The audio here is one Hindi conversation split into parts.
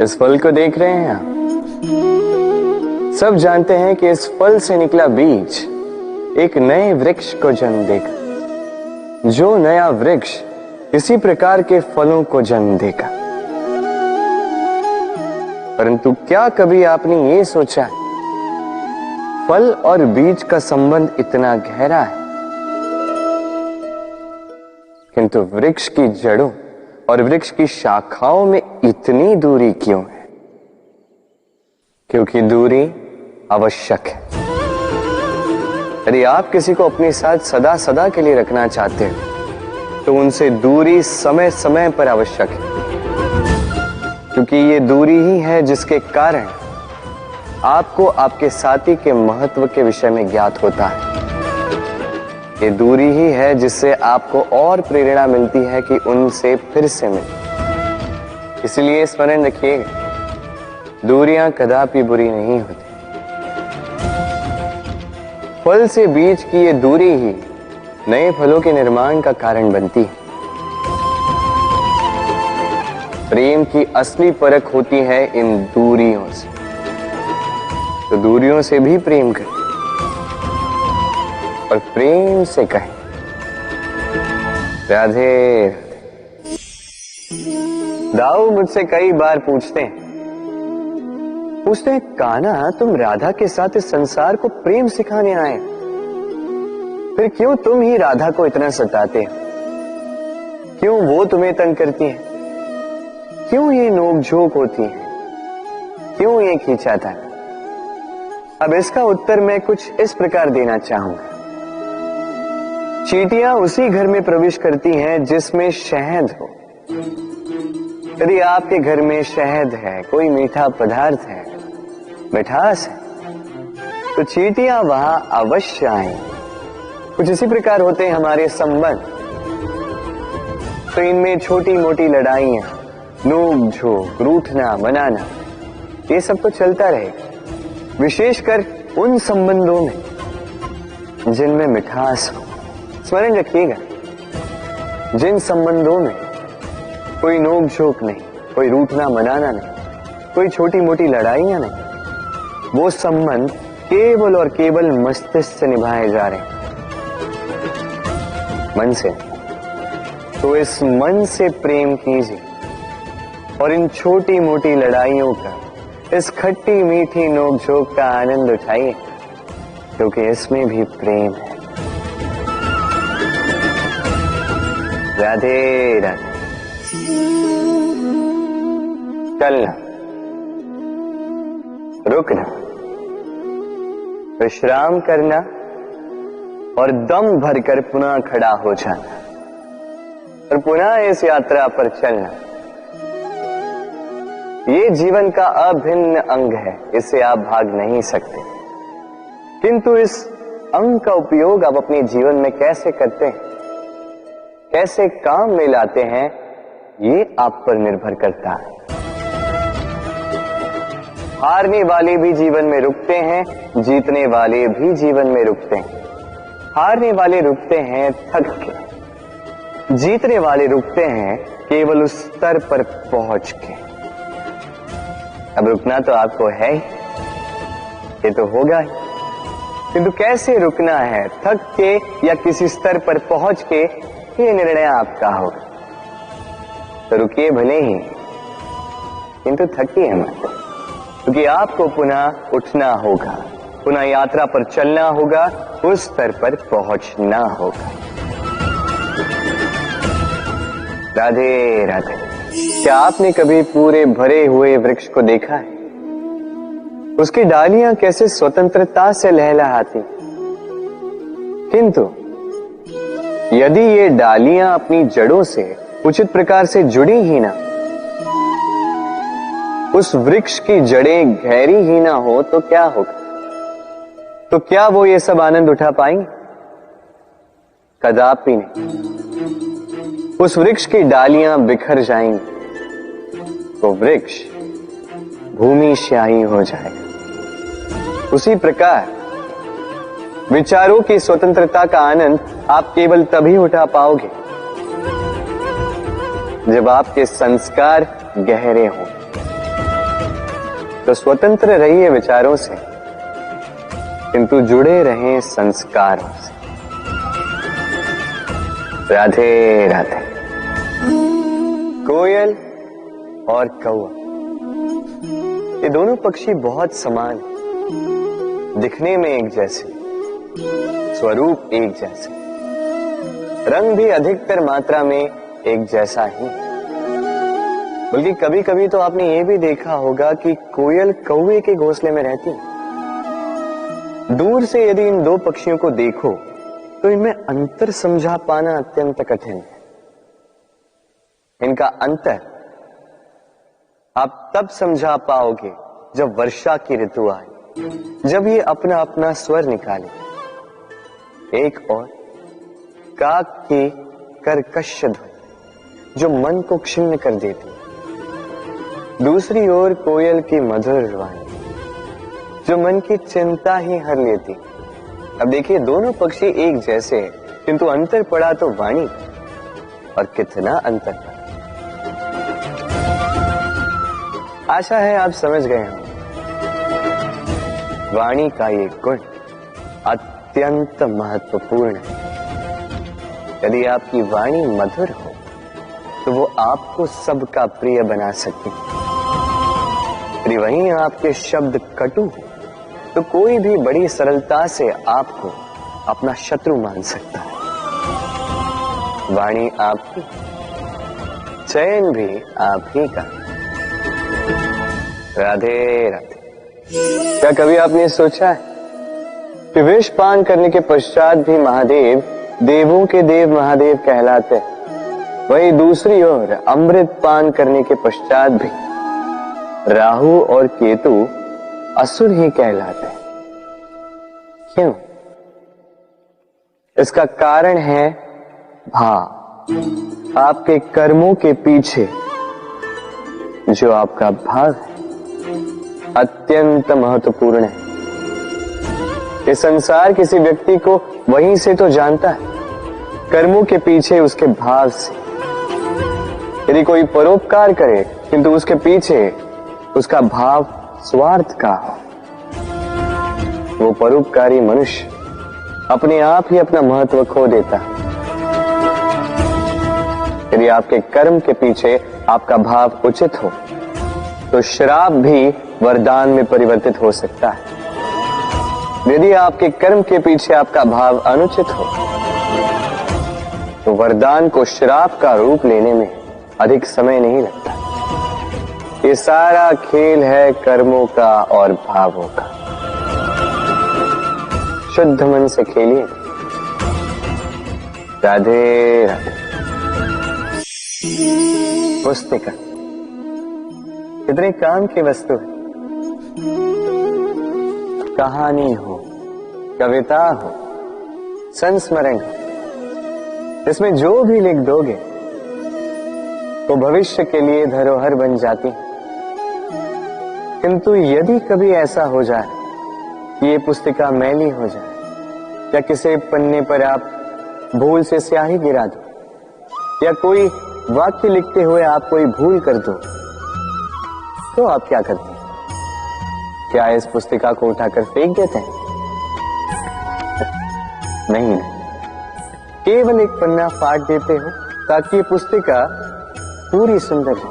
इस फल को देख रहे हैं आप? सब जानते हैं कि इस फल से निकला बीज एक नए वृक्ष को जन्म देगा। जो नया वृक्ष इसी प्रकार के फलों को जन्म देगा। परंतु क्या कभी आपने ये सोचा है, फल और बीज का संबंध इतना गहरा है, किंतु वृक्ष की जड़ों और वृक्ष की शाखाओं में इतनी दूरी क्यों है? क्योंकि दूरी आवश्यक है। यदि आप किसी को अपने साथ सदा सदा के लिए रखना चाहते हैं तो उनसे दूरी समय समय पर आवश्यक है, क्योंकि ये दूरी ही है जिसके कारण आपको आपके साथी के महत्व के विषय में ज्ञात होता है। ये दूरी ही है जिससे आपको और प्रेरणा मिलती है कि उनसे फिर से मिले। इसलिए स्मरण रखिएगा, दूरियां कदापि बुरी नहीं होती। फल से बीज की ये दूरी ही नए फलों के निर्माण का कारण बनती है। प्रेम की असली परख होती है इन दूरियों से। तो दूरियों से भी प्रेम करें और प्रेम से कहें, राधे। दाऊ मुझसे कई बार पूछते हैं कान्हा, तुम राधा के साथ इस संसार को प्रेम सिखाने आए, फिर क्यों तुम ही राधा को इतना सताते हो? क्यों वो तुम्हें तंग करती है? क्यों ये नोकझोंक होती है? क्यों ये खींचाता है? अब इसका उत्तर मैं कुछ इस प्रकार देना चाहूंगा। चींटियां उसी घर में प्रवेश करती हैं जिसमें शहद हो। यदि आपके घर में शहद है, कोई मीठा पदार्थ है, मिठास है, तो चींटियां वहां अवश्य आए। कुछ इसी प्रकार होते हैं हमारे संबंध। तो इनमें छोटी मोटी लड़ाइयां, नोक झोंक, रूठना मनाना, ये सब तो चलता रहेगा, विशेषकर उन संबंधों में जिनमें मिठास हो। स्मरण रखिएगा, जिन संबंधों में कोई नोक झोंक नहीं, कोई रूठना मनाना नहीं, कोई छोटी मोटी लड़ाइयां नहीं, वो संबंध केवल और केवल मस्तिष्क से निभाए जा रहे हैं, मन से। तो इस मन से प्रेम कीजिए और इन छोटी मोटी लड़ाइयों का, इस खट्टी मीठी नोक झोंक का आनंद उठाइए, क्योंकि इसमें भी प्रेम है। राधे राधे। चलना, रुकना, विश्राम करना और दम भरकर पुनः खड़ा हो जाना और पुनः इस यात्रा पर चलना। ये जीवन का अभिन्न अंग है, इससे आप भाग नहीं सकते। किंतु इस अंग का उपयोग आप अपने जीवन में कैसे करते हैं, कैसे काम में लाते हैं, ये आप पर निर्भर करता है। हारने वाले भी जीवन में रुकते हैं, जीतने वाले भी जीवन में रुकते हैं। हारने वाले रुकते हैं थक के, जीतने वाले रुकते हैं केवल उस स्तर पर पहुंच के। अब रुकना तो आपको है ही, ये तो होगा ही, किंतु कैसे रुकना है, थक के या किसी स्तर पर पहुंच के, ये निर्णय आपका होगा। तो रुकिए भले ही, किंतु थकिए मत, क्योंकि आपको पुनः उठना होगा, पुनः यात्रा पर चलना होगा, उस स्तर पर पहुंचना होगा। राधे राधे। क्या आपने कभी पूरे भरे हुए वृक्ष को देखा है? उसकी डालियां कैसे स्वतंत्रता से लहलहाती, किंतु यदि ये डालियां अपनी जड़ों से उचित प्रकार से जुड़ी ही ना, उस वृक्ष की जड़ें गहरी ही ना हो, तो क्या होगा? तो क्या वो ये सब आनंद उठा पाएंगे? कदापि नहीं। उस वृक्ष की डालियां बिखर जाएंगी, तो वृक्ष भूमिशाही हो जाएगा। उसी प्रकार विचारों की स्वतंत्रता का आनंद आप केवल तभी उठा पाओगे जब आपके संस्कार गहरे हों। तो स्वतंत्र रहिए विचारों से, किंतु जुड़े रहें संस्कारों से। राधे राधे। कोयल और कौवा, ये दोनों पक्षी बहुत समान, दिखने में एक जैसे, स्वरूप एक जैसे, रंग भी अधिकतर मात्रा में एक जैसा ही। बल्कि कभी कभी तो आपने ये भी देखा होगा कि कोयल कौवे के घोंसले में रहती है। दूर से यदि इन दो पक्षियों को देखो तो इनमें अंतर समझा पाना अत्यंत कठिन है। इनका अंतर आप तब समझा पाओगे जब वर्षा की ऋतु आए, जब ये अपना अपना स्वर निकाले। एक और काक की कर्कश ध्वनि जो मन को क्षीण कर देती, दूसरी ओर कोयल की मधुर वाणी जो मन की चिंता ही हर लेती। अब देखिए, दोनों पक्षी एक जैसे हैं, किंतु अंतर पड़ा तो वाणी, और कितना अंतर पड़ा। आशा है आप समझ गए होंगे। वाणी का ये गुण अत्यंत महत्वपूर्ण है। यदि आपकी वाणी मधुर हो तो वो आपको सबका प्रिय बना सकती है। यदि वहीं आपके शब्द कटु हो तो कोई भी बड़ी सरलता से आपको अपना शत्रु मान सकता है। वाणी आपकी, चयन भी आप ही का। राधे राधे। क्या कभी आपने सोचा है कि विष पान करने के पश्चात भी महादेव देवों के देव महादेव कहलाते हैं, वहीं दूसरी ओर अमृत पान करने के पश्चात भी राहु और केतु असुर ही कहलाते हैं। क्यों? इसका कारण है भाव। आपके कर्मों के पीछे जो आपका भाव है अत्यंत महत्वपूर्ण है। ये संसार किसी व्यक्ति को वहीं से तो जानता है, कर्मों के पीछे उसके भाव से। यदि कोई परोपकार करे किंतु उसके पीछे उसका भाव स्वार्थ का हो, वो परोपकारी मनुष्य अपने आप ही अपना महत्व खो देता है। यदि आपके कर्म के पीछे आपका भाव उचित हो तो श्राप भी वरदान में परिवर्तित हो सकता है। यदि आपके कर्म के पीछे आपका भाव अनुचित हो तो वरदान को श्राप का रूप लेने में अधिक समय नहीं लगता। ये सारा खेल है कर्मों का और भावों का। शुद्ध मन से खेलिए। राधे राधे। पुस्तिका कितने काम की वस्तु है। कहानी हो, कविता हो, संस्मरण हो, इसमें जो भी लिख दोगे वो भविष्य के लिए धरोहर बन जाती है। किंतु यदि कभी ऐसा हो जाए कि ये पुस्तिका मैली हो जाए या किसी पन्ने पर आप भूल से स्याही गिरा दो या कोई वाक्य लिखते हुए आप कोई भूल कर दो, तो आप क्या करते हैं? क्या इस पुस्तिका को उठाकर फेंक देते हैं? नहीं, केवल एक पन्ना फाड़ देते हो ताकि ये पुस्तिका पूरी सुंदर हो।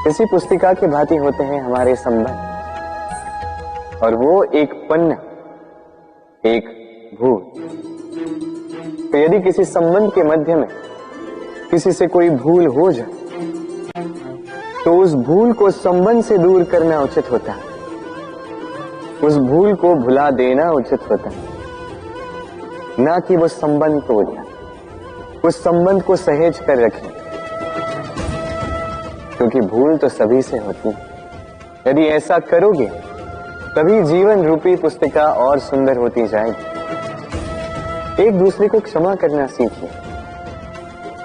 इसी पुस्तिका की भांति होते हैं हमारे संबंध, और वो एक पन्ना, एक भूल। तो यदि किसी संबंध के मध्य में किसी से कोई भूल हो जाए तो उस भूल को संबंध से दूर करना उचित होता है। उस भूल को भुला देना उचित होता है, ना कि वो संबंध तोड़ जाए। उस संबंध को सहेज कर रखें, क्योंकि भूल तो सभी से होती है। यदि ऐसा करोगे तभी जीवन रूपी पुस्तिका और सुंदर होती जाएगी। एक दूसरे को क्षमा करना सीखिए,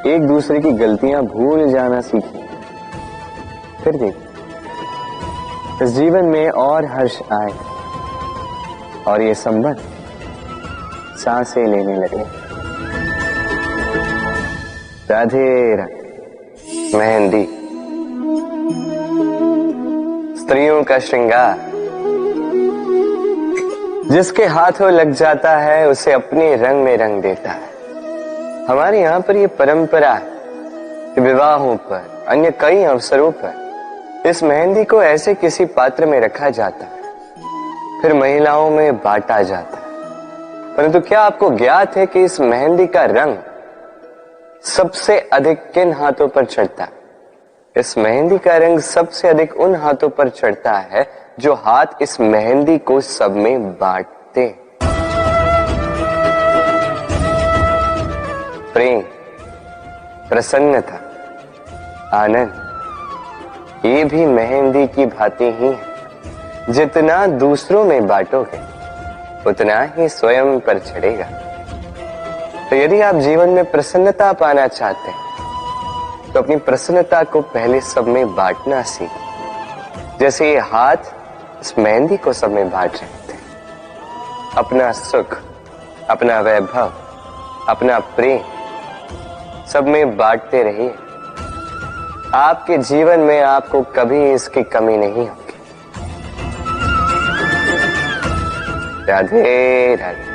एक दूसरे की गलतियां भूल जाना सीखिए। फिर देखिए इस जीवन में और हर्ष आए और ये संबंध सांसें लेने लगे। राधे राधे। मेहंदी स्त्रियों का श्रृंगार। जिसके हाथों लग जाता है उसे अपने रंग में रंग देता है। हमारे यहाँ पर यह परंपरा है कि विवाहों पर, अन्य कई अवसरों पर इस मेहंदी को ऐसे किसी पात्र में रखा जाता है, फिर महिलाओं में बांटा जाता है। परंतु क्या आपको ज्ञात है कि इस मेहंदी का रंग सबसे अधिक किन हाथों पर चढ़ता है? इस मेहंदी का रंग सबसे अधिक उन हाथों पर चढ़ता है जो हाथ इस मेहंदी को सब में बांटते। प्रेम, प्रसन्नता, आनंद, ये भी मेहंदी की भांति ही है। जितना दूसरों में बांटोगे उतना ही स्वयं पर चढ़ेगा। तो यदि आप जीवन में प्रसन्नता पाना चाहते हैं तो अपनी प्रसन्नता को पहले सब में बांटना सीखें। जैसे ये हाथ इस मेहंदी को सब में बांट रहे थे। अपना सुख, अपना वैभव, अपना प्रेम सब में बांटते रहिए। आपके जीवन में आपको कभी इसकी कमी नहीं होगी। राधे राधे।